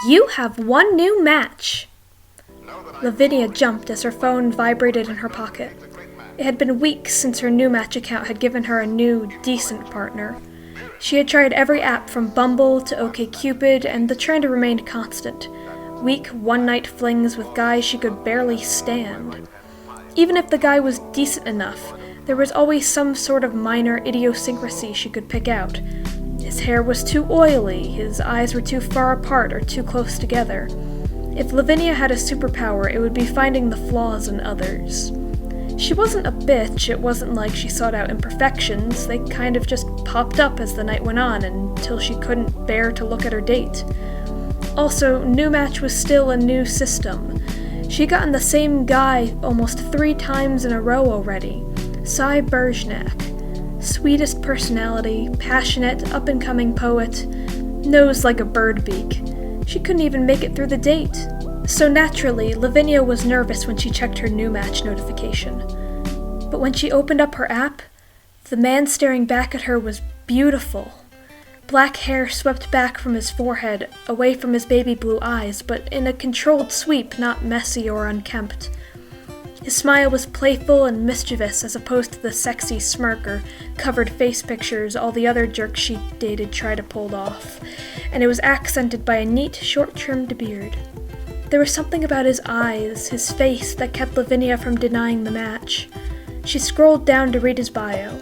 You have one new match! Lavinia jumped as her phone vibrated in her pocket. It had been weeks since her new match account had given her a new, decent partner. She had tried every app from Bumble to OkCupid, and the trend remained constant. Weak, one-night flings with guys she could barely stand. Even if the guy was decent enough, there was always some sort of minor idiosyncrasy she could pick out. His hair was too oily, his eyes were too far apart or too close together. If Lavinia had a superpower, it would be finding the flaws in others. She wasn't a bitch, it wasn't like she sought out imperfections, they kind of just popped up as the night went on until she couldn't bear to look at her date. Also, New Match was still a new system. She'd gotten the same guy almost 3 times in a row already. Cy Bergnac. Sweetest personality, passionate, up-and-coming poet, nose like a bird beak. She couldn't even make it through the date. So naturally, Lavinia was nervous when she checked her new match notification. But when she opened up her app, the man staring back at her was beautiful. Black hair swept back from his forehead, away from his baby blue eyes, but in a controlled sweep, not messy or unkempt. His smile was playful and mischievous as opposed to the sexy smirk or covered face pictures all the other jerks she dated tried to pull off, and it was accented by a neat, short-trimmed beard. There was something about his eyes, his face, that kept Lavinia from denying the match. She scrolled down to read his bio.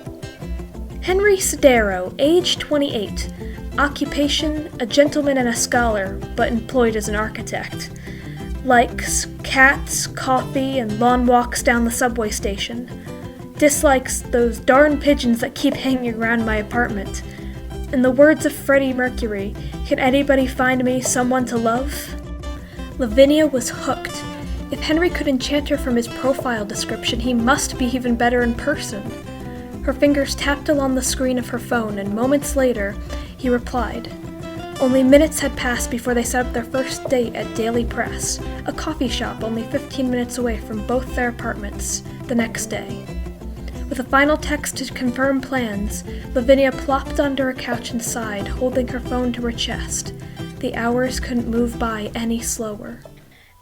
Henry Sidero, age 28. Occupation, a gentleman and a scholar, but employed as an architect. Likes cats, coffee, and lawn walks down the subway station. Dislikes those darn pigeons that keep hanging around my apartment. In the words of Freddie Mercury, can anybody find me someone to love? Lavinia was hooked. If Henry could enchant her from his profile description, he must be even better in person. Her fingers tapped along the screen of her phone, and moments later, he replied. Only minutes had passed before they set up their first date at Daily Press, a coffee shop only 15 minutes away from both their apartments, the next day. With a final text to confirm plans, Lavinia plopped onto her couch and sighed, holding her phone to her chest. The hours couldn't move by any slower.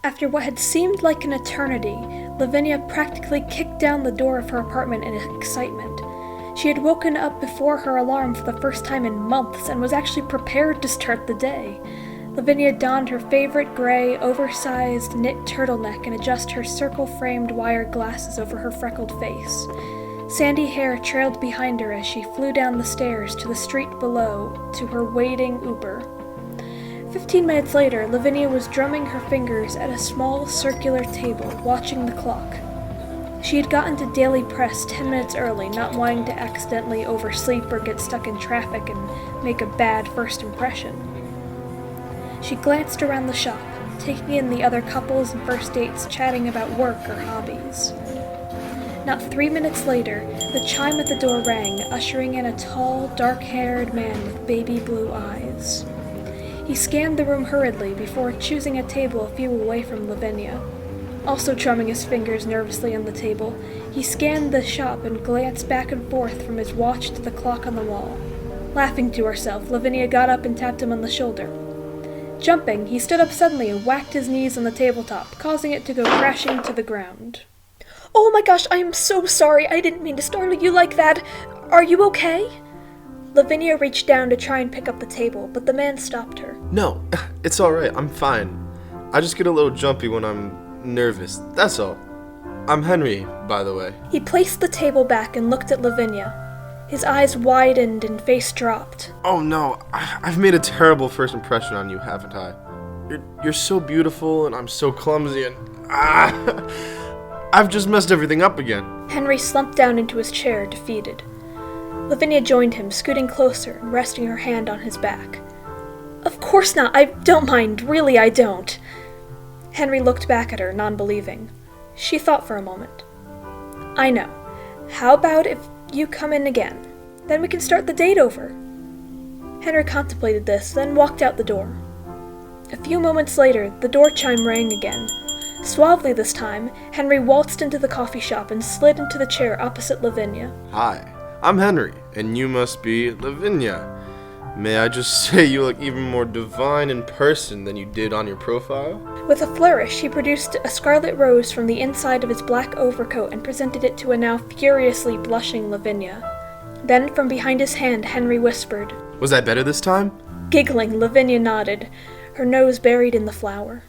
After what had seemed like an eternity, Lavinia practically kicked down the door of her apartment in excitement. She had woken up before her alarm for the first time in months and was actually prepared to start the day. Lavinia donned her favorite gray, oversized knit turtleneck and adjusted her circle-framed wire glasses over her freckled face. Sandy hair trailed behind her as she flew down the stairs to the street below to her waiting Uber. 15 minutes later, Lavinia was drumming her fingers at a small circular table, watching the clock. She had gotten to Daily Press 10 minutes early, not wanting to accidentally oversleep or get stuck in traffic and make a bad first impression. She glanced around the shop, taking in the other couples and first dates chatting about work or hobbies. Not 3 minutes later, the chime at the door rang, ushering in a tall, dark-haired man with baby blue eyes. He scanned the room hurriedly before choosing a table a few away from Lavinia. Also drumming his fingers nervously on the table, he scanned the shop and glanced back and forth from his watch to the clock on the wall. Laughing to herself, Lavinia got up and tapped him on the shoulder. Jumping, he stood up suddenly and whacked his knees on the tabletop, causing it to go crashing to the ground. "Oh my gosh, I am so sorry. I didn't mean to startle you like that. Are you okay?" Lavinia reached down to try and pick up the table, but the man stopped her. No, it's alright, I'm fine. I just get a little jumpy when I'm nervous, that's all. I'm Henry, by the way. He placed the table back and looked at Lavinia. His eyes widened and face dropped. Oh no, I've made a terrible first impression on you, haven't I? You're so beautiful and I'm so clumsy and... I've just messed everything up again. Henry slumped down into his chair, defeated. Lavinia joined him, scooting closer and resting her hand on his back. "Of course not, I don't mind, really I don't." Henry looked back at her, non-believing. She thought for a moment. "I know. How about if you come in again? Then we can start the date over." Henry contemplated this, then walked out the door. A few moments later, the door chime rang again. Suavely this time, Henry waltzed into the coffee shop and slid into the chair opposite Lavinia. Hi, I'm Henry, and you must be Lavinia. May I just say you look even more divine in person than you did on your profile? With a flourish, he produced a scarlet rose from the inside of his black overcoat and presented it to a now furiously blushing Lavinia. Then, from behind his hand, Henry whispered. Was I better this time? Giggling, Lavinia nodded, her nose buried in the flower.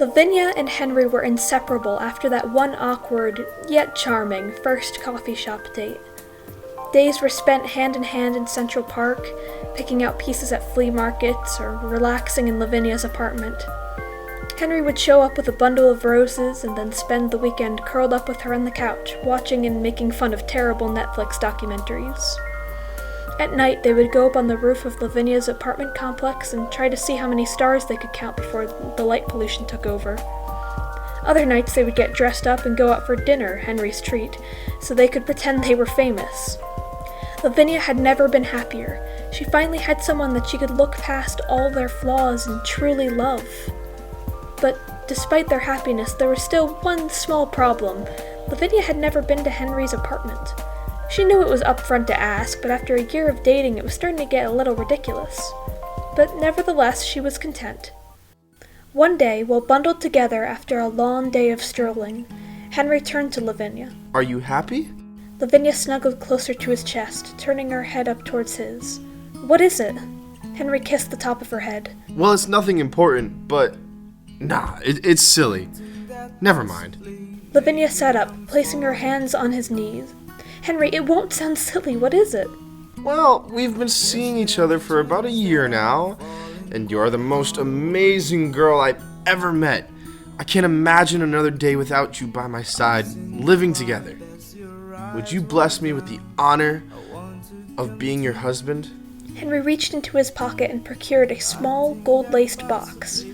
Lavinia and Henry were inseparable after that one awkward, yet charming, first coffee shop date. Days were spent hand in hand in Central Park, picking out pieces at flea markets or relaxing in Lavinia's apartment. Henry would show up with a bundle of roses and then spend the weekend curled up with her on the couch, watching and making fun of terrible Netflix documentaries. At night, they would go up on the roof of Lavinia's apartment complex and try to see how many stars they could count before the light pollution took over. Other nights, they would get dressed up and go out for dinner, Henry's treat, so they could pretend they were famous. Lavinia had never been happier. She finally had someone that she could look past all their flaws and truly love. But despite their happiness, there was still one small problem. Lavinia had never been to Henry's apartment. She knew it was upfront to ask, but after a year of dating, it was starting to get a little ridiculous. But nevertheless, she was content. One day, while bundled together after a long day of strolling, Henry turned to Lavinia. Are you happy? Lavinia snuggled closer to his chest, turning her head up towards his. What is it? Henry kissed the top of her head. Well, it's nothing important, but... Nah, it's silly. Never mind. Lavinia sat up, placing her hands on his knees. Henry, it won't sound silly. What is it? Well, we've been seeing each other for about a year now, and you're the most amazing girl I've ever met. I can't imagine another day without you by my side, living together. Would you bless me with the honor of being your husband? Henry reached into his pocket and procured a small, gold-laced box.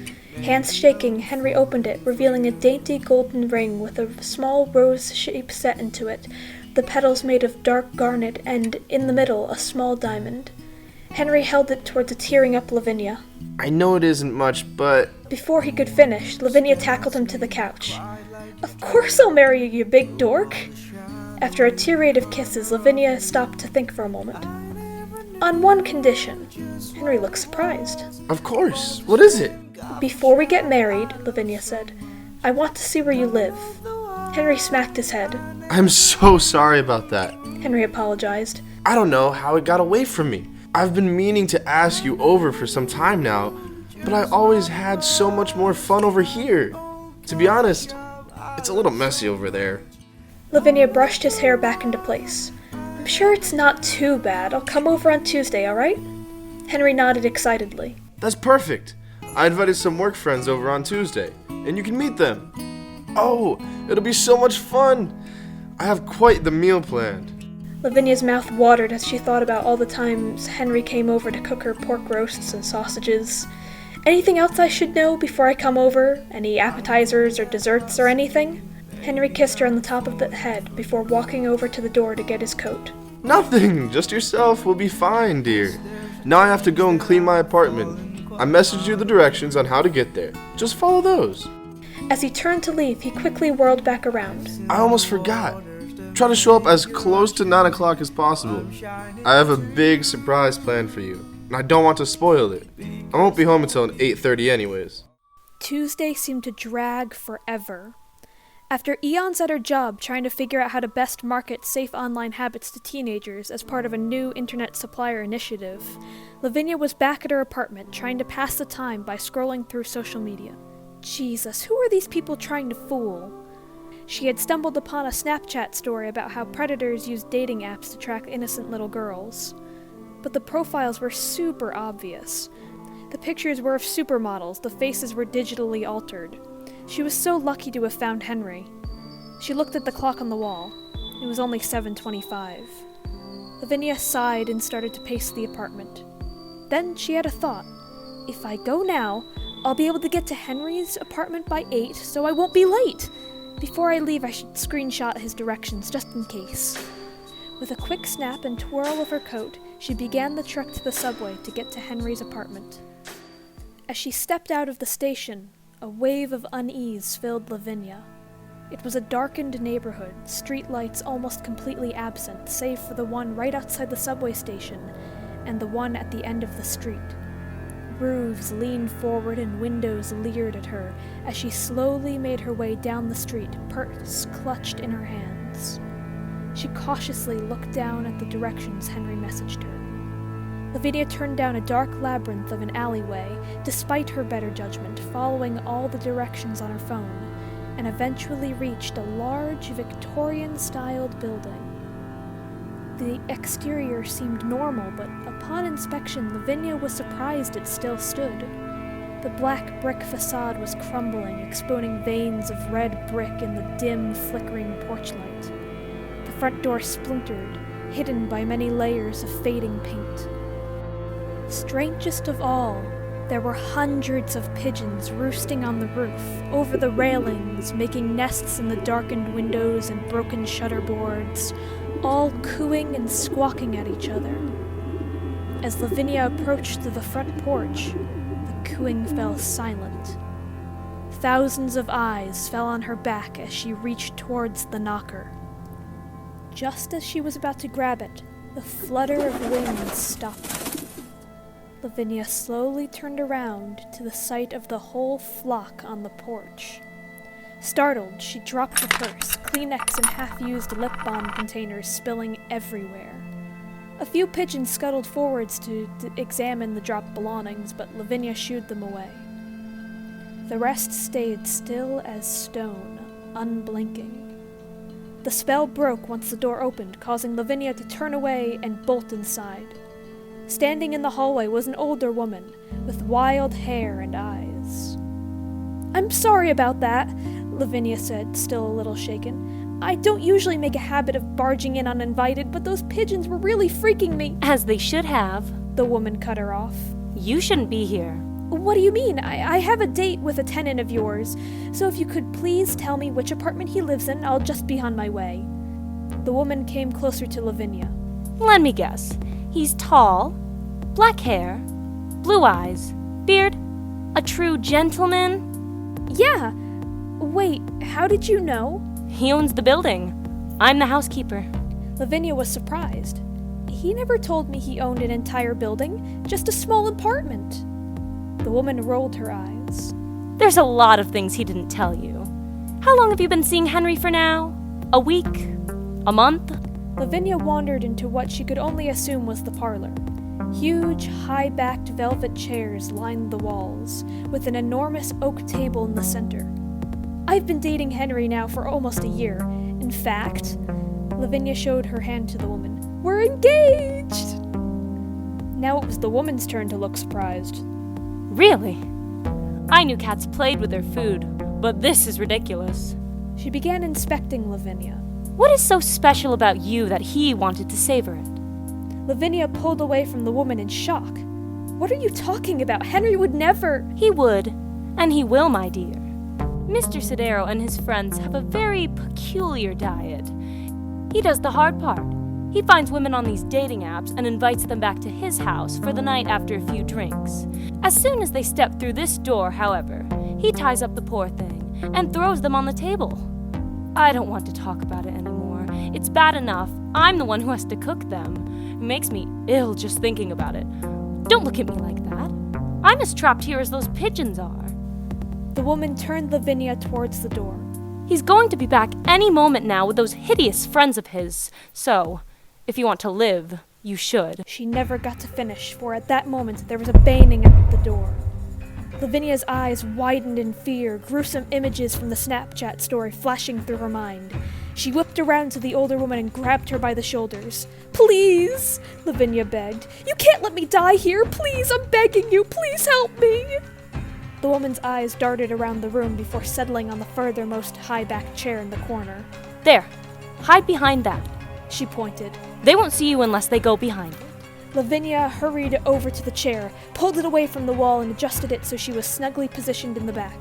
Hands shaking, Henry opened it, revealing a dainty golden ring with a small rose shape set into it, the petals made of dark garnet, and, in the middle, a small diamond. Henry held it towards a tearing-up Lavinia. I know it isn't much, but... Before he could finish, Lavinia tackled him to the couch. Of course I'll marry you, you big dork! After a tirade of kisses, Lavinia stopped to think for a moment. On one condition. Henry looked surprised. Of course. What is it? Before we get married, Lavinia said, I want to see where you live. Henry smacked his head. I'm so sorry about that. Henry apologized. I don't know how it got away from me. I've been meaning to ask you over for some time now, but I always had so much more fun over here. To be honest, it's a little messy over there. Lavinia brushed his hair back into place. I'm sure it's not too bad. I'll come over on Tuesday, all right? Henry nodded excitedly. That's perfect. I invited some work friends over on Tuesday, and you can meet them. Oh, it'll be so much fun. I have quite the meal planned. Lavinia's mouth watered as she thought about all the times Henry came over to cook her pork roasts and sausages. Anything else I should know before I come over? Any appetizers or desserts or anything? Henry kissed her on the top of the head before walking over to the door to get his coat. Nothing, just yourself will be fine, dear. Now I have to go and clean my apartment. I messaged you the directions on how to get there. Just follow those. As he turned to leave, he quickly whirled back around. I almost forgot. Try to show up as close to 9 o'clock as possible. I have a big surprise planned for you, and I don't want to spoil it. I won't be home until 8:30 anyways. Tuesday seemed to drag forever. After eons at her job trying to figure out how to best market safe online habits to teenagers as part of a new internet supplier initiative, Lavinia was back at her apartment trying to pass the time by scrolling through social media. Jesus, who are these people trying to fool? She had stumbled upon a Snapchat story about how predators use dating apps to track innocent little girls. But the profiles were super obvious. The pictures were of supermodels, the faces were digitally altered. She was so lucky to have found Henry. She looked at the clock on the wall. It was only 7:25. Lavinia sighed and started to pace the apartment. Then she had a thought. If I go now, I'll be able to get to Henry's apartment by 8, so I won't be late. Before I leave, I should screenshot his directions, just in case. With a quick snap and twirl of her coat, she began the trek to the subway to get to Henry's apartment. As she stepped out of the station, a wave of unease filled Lavinia. It was a darkened neighborhood, street lights almost completely absent, save for the one right outside the subway station, and the one at the end of the street. Roofs leaned forward and windows leered at her as she slowly made her way down the street, purse clutched in her hands. She cautiously looked down at the directions Henry messaged her. Lavinia turned down a dark labyrinth of an alleyway, despite her better judgment, following all the directions on her phone, and eventually reached a large Victorian-styled building. The exterior seemed normal, but upon inspection, Lavinia was surprised it still stood. The black brick facade was crumbling, exposing veins of red brick in the dim, flickering porch light. The front door splintered, hidden by many layers of fading paint. Strangest of all, there were hundreds of pigeons roosting on the roof, over the railings, making nests in the darkened windows and broken shutterboards, all cooing and squawking at each other. As Lavinia approached the front porch, the cooing fell silent. Thousands of eyes fell on her back as she reached towards the knocker. Just as she was about to grab it, the flutter of wings stopped. Lavinia slowly turned around to the sight of the whole flock on the porch. Startled, she dropped the purse, Kleenex and half-used lip balm containers spilling everywhere. A few pigeons scuttled forwards to examine the dropped belongings, but Lavinia shooed them away. The rest stayed still as stone, unblinking. The spell broke once the door opened, causing Lavinia to turn away and bolt inside. Standing in the hallway was an older woman, with wild hair and eyes. "I'm sorry about that," Lavinia said, still a little shaken. "I don't usually make a habit of barging in uninvited, but those pigeons were really freaking me." "As they should have." The woman cut her off. "You shouldn't be here." "What do you mean? I have a date with a tenant of yours, so if you could please tell me which apartment he lives in, I'll just be on my way." The woman came closer to Lavinia. "Let me guess. He's tall, black hair, blue eyes, beard, a true gentleman?" "Yeah. Wait, how did you know?" "He owns the building. I'm the housekeeper." Lavinia was surprised. He never told me he owned an entire building, just a small apartment. The woman rolled her eyes. "There's a lot of things he didn't tell you. How long have you been seeing Henry for now? A week? A month?" Lavinia wandered into what she could only assume was the parlor. Huge, high-backed velvet chairs lined the walls, with an enormous oak table in the center. "I've been dating Henry now for almost a year. In fact," Lavinia showed her hand to the woman, "we're engaged!" Now it was the woman's turn to look surprised. "Really? I knew cats played with their food, but this is ridiculous." She began inspecting Lavinia. "What is so special about you that he wanted to savor it?" Lavinia pulled away from the woman in shock. "What are you talking about? Henry would never—" "He would, and he will, my dear. Mr. Sidero and his friends have a very peculiar diet. He does the hard part. He finds women on these dating apps and invites them back to his house for the night after a few drinks. As soon as they step through this door, however, he ties up the poor thing and throws them on the table. I don't want to talk about it anymore. It's bad enough I'm the one who has to cook them. It makes me ill just thinking about it. Don't look at me like that. I'm as trapped here as those pigeons are." The woman turned Lavinia towards the door. "He's going to be back any moment now with those hideous friends of his, so if you want to live, you should." She never got to finish, for at that moment there was a banging at the door. Lavinia's eyes widened in fear, gruesome images from the Snapchat story flashing through her mind. She whipped around to the older woman and grabbed her by the shoulders. "Please," Lavinia begged. "You can't let me die here. Please, I'm begging you. Please help me." The woman's eyes darted around the room before settling on the furthermost high-backed chair in the corner. "There, hide behind that," she pointed. "They won't see you unless they go behind it." Lavinia hurried over to the chair, pulled it away from the wall, and adjusted it so she was snugly positioned in the back.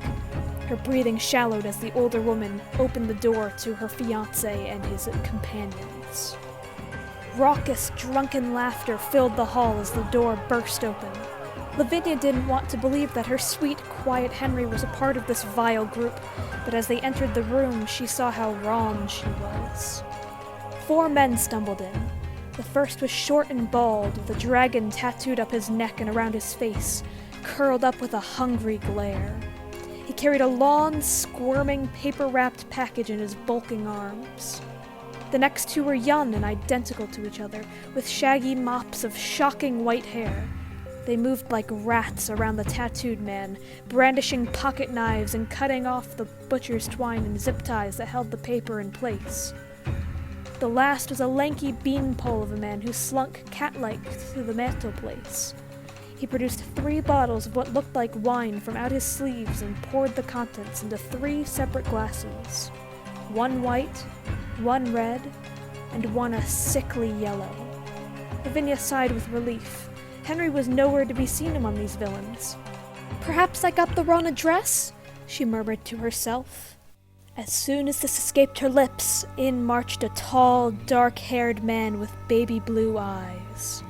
Her breathing shallowed as the older woman opened the door to her fiancé and his companions. Raucous, drunken laughter filled the hall as the door burst open. Lavinia didn't want to believe that her sweet, quiet Henry was a part of this vile group, but as they entered the room, she saw how wrong she was. 4 men stumbled in. The first was short and bald, with a dragon tattooed up his neck and around his face, curled up with a hungry glare. He carried a long, squirming, paper-wrapped package in his bulking arms. The next two were young and identical to each other, with shaggy mops of shocking white hair. They moved like rats around the tattooed man, brandishing pocket knives and cutting off the butcher's twine and zip ties that held the paper in place. The last was a lanky beanpole of a man who slunk cat-like to the mantelpiece. He produced 3 bottles of what looked like wine from out his sleeves and poured the contents into 3 separate glasses. 1 white, 1 red, and 1 a sickly yellow. Lavinia sighed with relief. Henry was nowhere to be seen among these villains. "Perhaps I got the wrong address?" she murmured to herself. As soon as this escaped her lips, in marched a tall, dark-haired man with baby blue eyes.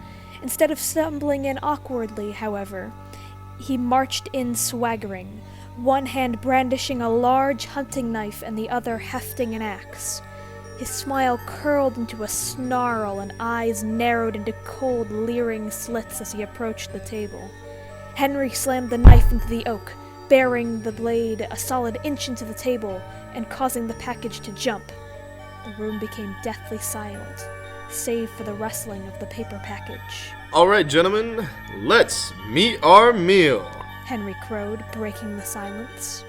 Instead of stumbling in awkwardly, however, he marched in swaggering, one hand brandishing a large hunting knife and the other hefting an axe. His smile curled into a snarl and eyes narrowed into cold, leering slits as he approached the table. Henry slammed the knife into the oak, bearing the blade a solid inch into the table and causing the package to jump. The room became deathly silent, save for the rustling of the paper package. All right, gentlemen, let's meet our meal, Henry crowed, breaking the silence.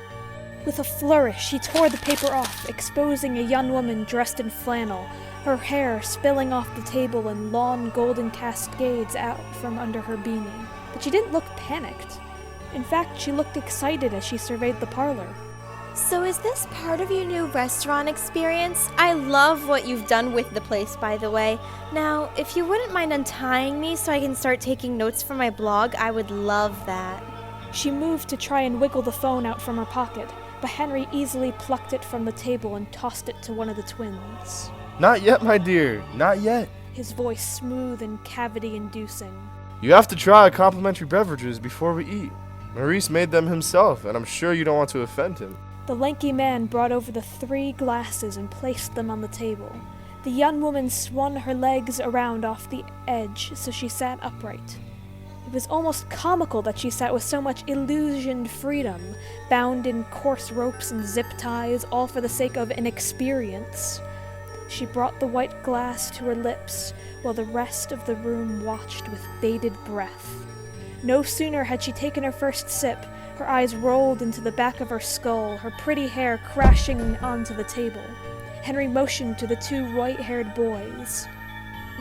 With a flourish, he tore the paper off, exposing a young woman dressed in flannel, her hair spilling off the table in long golden cascades out from under her beanie. But she didn't look panicked. In fact, she looked excited as she surveyed the parlor. "So is this part of your new restaurant experience? I love what you've done with the place, by the way. Now, if you wouldn't mind untying me so I can start taking notes for my blog, I would love that." She moved to try and wiggle the phone out from her pocket, but Henry easily plucked it from the table and tossed it to one of the twins. "Not yet, my dear, not yet. His voice smooth and cavity-inducing. You have to try complimentary beverages before we eat. Maurice made them himself, and I'm sure you don't want to offend him." The lanky man brought over the 3 glasses and placed them on the table. The young woman swung her legs around off the edge so she sat upright. It was almost comical that she sat with so much illusioned freedom, bound in coarse ropes and zip ties, all for the sake of inexperience. She brought the white glass to her lips, while the rest of the room watched with bated breath. No sooner had she taken her first sip, her eyes rolled into the back of her skull, her pretty hair crashing onto the table. Henry motioned to the 2 white-haired boys.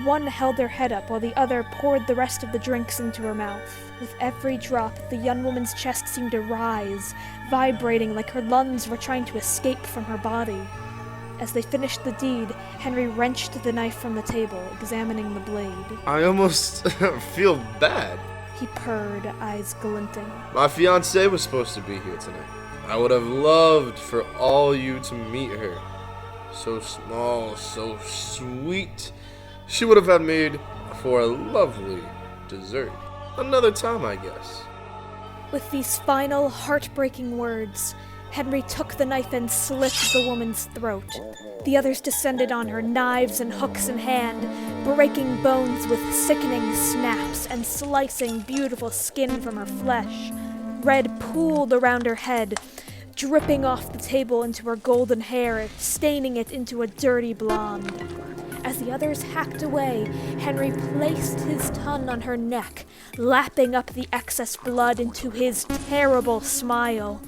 One held her head up while the other poured the rest of the drinks into her mouth. With every drop, the young woman's chest seemed to rise, vibrating like her lungs were trying to escape from her body. As they finished the deed, Henry wrenched the knife from the table, examining the blade. I almost feel bad. He purred, eyes glinting. My fiancée was supposed to be here tonight. I would have loved for all you to meet her. So small, so sweet. She would have had made for a lovely dessert. Another time, I guess. With these final, heartbreaking words, Henry took the knife and slit the woman's throat. The others descended on her, knives and hooks in hand, breaking bones with sickening snaps and slicing beautiful skin from her flesh. Red pooled around her head, dripping off the table into her golden hair, staining it into a dirty blonde. As the others hacked away, Henry placed his tongue on her neck, lapping up the excess blood into his terrible smile.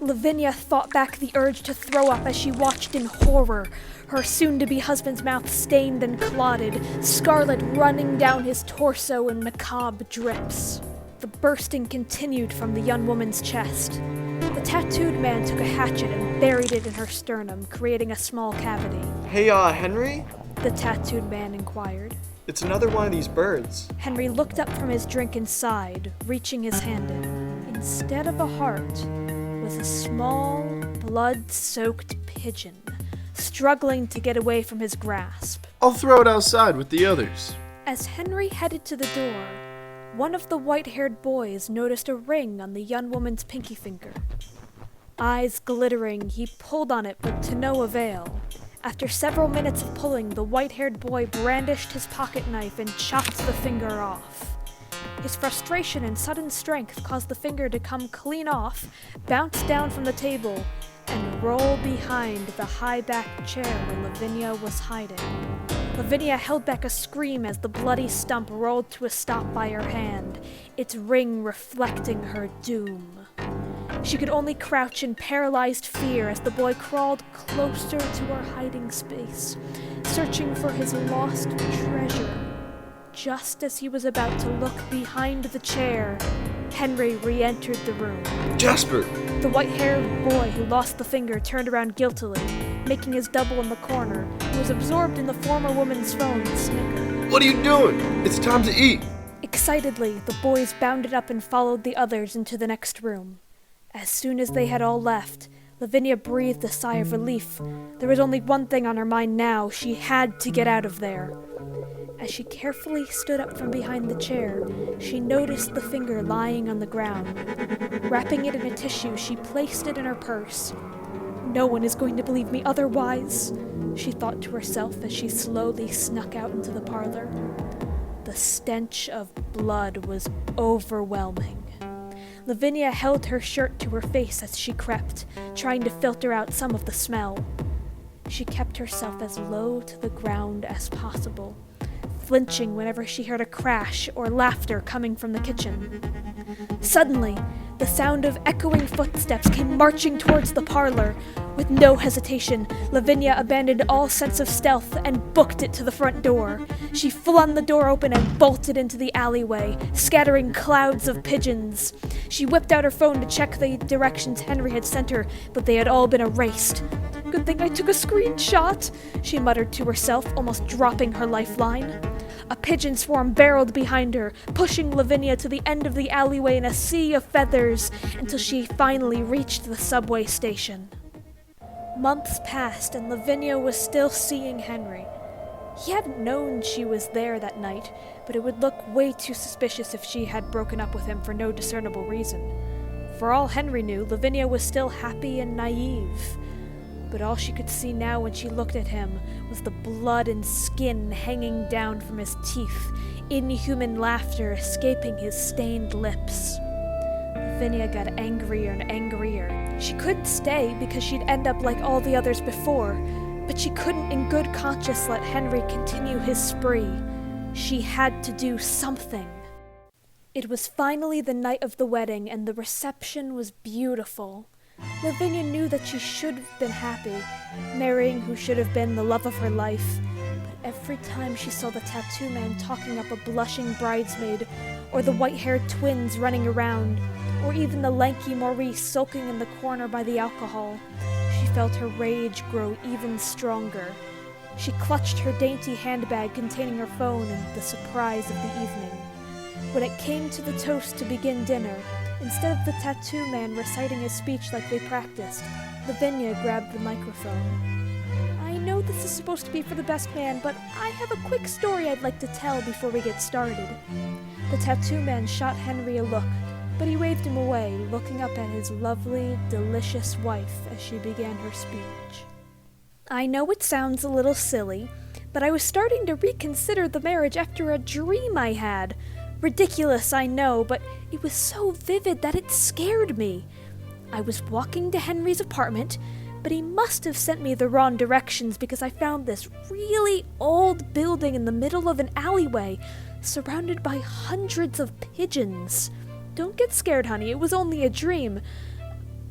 Lavinia fought back the urge to throw up as she watched in horror, her soon-to-be husband's mouth stained and clotted, scarlet running down his torso in macabre drips. The bursting continued from the young woman's chest. The tattooed man took a hatchet and buried it in her sternum, creating a small cavity. "Hey, Henry? The tattooed man inquired. It's another one of these birds." Henry looked up from his drink and sighed, reaching his hand in. Instead of a heart, was a small, blood-soaked pigeon, struggling to get away from his grasp. I'll throw it outside with the others. As Henry headed to the door, one of the white-haired boys noticed a ring on the young woman's pinky finger. Eyes glittering, he pulled on it, but to no avail. After several minutes of pulling, the white-haired boy brandished his pocket knife and chopped the finger off. His frustration and sudden strength caused the finger to come clean off, bounce down from the table, and roll behind the high-backed chair where Lavinia was hiding. Lavinia held back a scream as the bloody stump rolled to a stop by her hand, its ring reflecting her doom. She could only crouch in paralyzed fear as the boy crawled closer to her hiding space, searching for his lost treasure. Just as he was about to look behind the chair, Henry re-entered the room. Jasper! The white-haired boy who lost the finger turned around guiltily, making his double in the corner, who was absorbed in the former woman's phone, snicker. What are you doing? It's time to eat! Excitedly, the boys bounded up and followed the others into the next room. As soon as they had all left, Lavinia breathed a sigh of relief. There was only one thing on her mind now. She had to get out of there. As she carefully stood up from behind the chair, she noticed the finger lying on the ground. Wrapping it in a tissue, she placed it in her purse. No one is going to believe me otherwise, she thought to herself as she slowly snuck out into the parlor. The stench of blood was overwhelming. Lavinia held her shirt to her face as she crept, trying to filter out some of the smell. She kept herself as low to the ground as possible, flinching whenever she heard a crash or laughter coming from the kitchen. Suddenly, the sound of echoing footsteps came marching towards the parlor. With no hesitation, Lavinia abandoned all sense of stealth and booked it to the front door. She flung the door open and bolted into the alleyway, scattering clouds of pigeons. She whipped out her phone to check the directions Henry had sent her, but they had all been erased. Good thing I took a screenshot, she muttered to herself, almost dropping her lifeline. A pigeon swarm barreled behind her, pushing Lavinia to the end of the alleyway in a sea of feathers until she finally reached the subway station. Months passed and Lavinia was still seeing Henry. He hadn't known she was there that night, but it would look way too suspicious if she had broken up with him for no discernible reason. For all Henry knew, Lavinia was still happy and naive. But all she could see now when she looked at him was the blood and skin hanging down from his teeth, inhuman laughter escaping his stained lips. Lavinia got angrier and angrier. She couldn't stay because she'd end up like all the others before, but she couldn't in good conscience let Henry continue his spree. She had to do something. It was finally the night of the wedding, and the reception was beautiful. Lavinia knew that she should have been happy, marrying who should have been the love of her life. But every time she saw the tattoo man talking up a blushing bridesmaid, or the white-haired twins running around, or even the lanky Maurice sulking in the corner by the alcohol, she felt her rage grow even stronger. She clutched her dainty handbag containing her phone and the surprise of the evening. When it came to the toast to begin dinner, instead of the tattoo man reciting his speech like they practiced, Lavinia grabbed the microphone. I know this is supposed to be for the best man, but I have a quick story I'd like to tell before we get started. The tattoo man shot Henry a look, but he waved him away, looking up at his lovely, delicious wife as she began her speech. I know it sounds a little silly, but I was starting to reconsider the marriage after a dream I had. Ridiculous, I know, but it was so vivid that it scared me. I was walking to Henry's apartment, but he must have sent me the wrong directions because I found this really old building in the middle of an alleyway, surrounded by hundreds of pigeons. Don't get scared, honey, it was only a dream.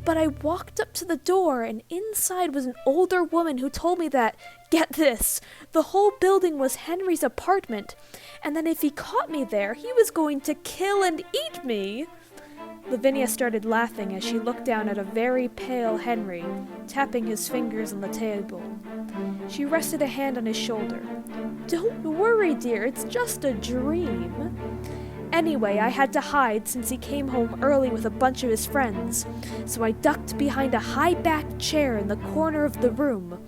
But I walked up to the door, and inside was an older woman who told me that, get this, the whole building was Henry's apartment, and that if he caught me there, he was going to kill and eat me. Lavinia started laughing as she looked down at a very pale Henry, tapping his fingers on the table. She rested a hand on his shoulder. Don't worry, dear, it's just a dream. Anyway, I had to hide since he came home early with a bunch of his friends, so I ducked behind a high-backed chair in the corner of the room.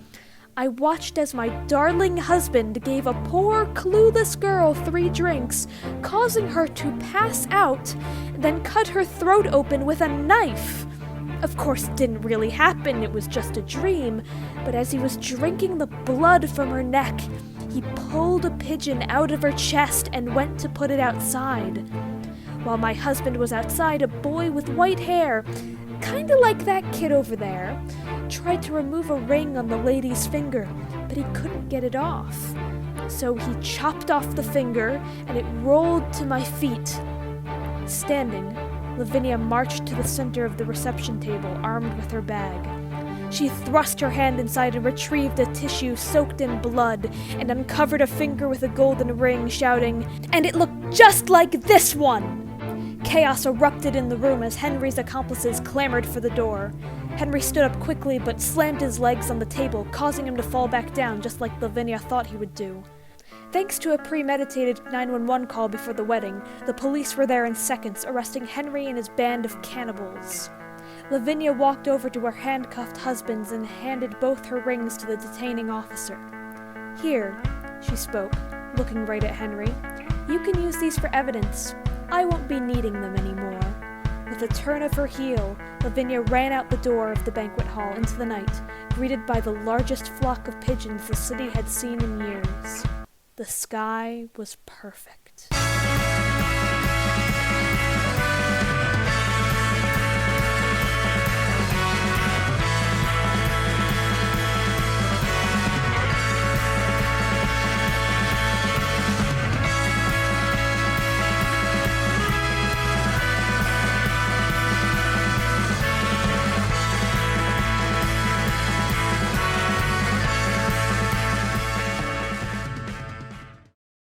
I watched as my darling husband gave a poor, clueless girl 3 drinks, causing her to pass out, then cut her throat open with a knife. Of course, it didn't really happen, it was just a dream, but as he was drinking the blood from her neck, he pulled a pigeon out of her chest and went to put it outside. While my husband was outside, a boy with white hair, kinda like that kid over there, tried to remove a ring on the lady's finger, but he couldn't get it off. So he chopped off the finger, and it rolled to my feet. Standing, Lavinia marched to the center of the reception table, armed with her bag. She thrust her hand inside and retrieved a tissue soaked in blood and uncovered a finger with a golden ring, shouting, "And it looked just like this one!" Chaos erupted in the room as Henry's accomplices clamored for the door. Henry stood up quickly but slammed his legs on the table, causing him to fall back down just like Lavinia thought he would do. Thanks to a premeditated 911 call before the wedding, the police were there in seconds, arresting Henry and his band of cannibals. Lavinia walked over to her handcuffed husbands and handed both her rings to the detaining officer. "Here," she spoke, looking right at Henry. "You can use these for evidence. I won't be needing them anymore." With a turn of her heel, Lavinia ran out the door of the banquet hall into the night, greeted by the largest flock of pigeons the city had seen in years. The sky was perfect.